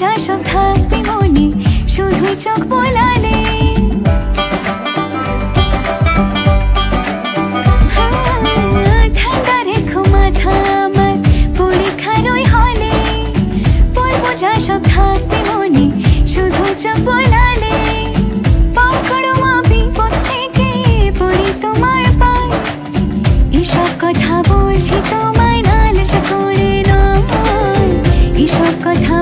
বোঝা সব থাকবে মনে, শুধুই চোখ বোলালে। ঠান্ডা রেখো মাথা আমার পরীক্ষার ওই হলে, বলবো যা সব থাকবে মনে, শুধু চোখ বোলালে। পাকড়ো আমি পথ থেকে পড়ি তোমার পায়, এসব কথা বলছি তোমায় নালিশ করে নয়, এসব কথা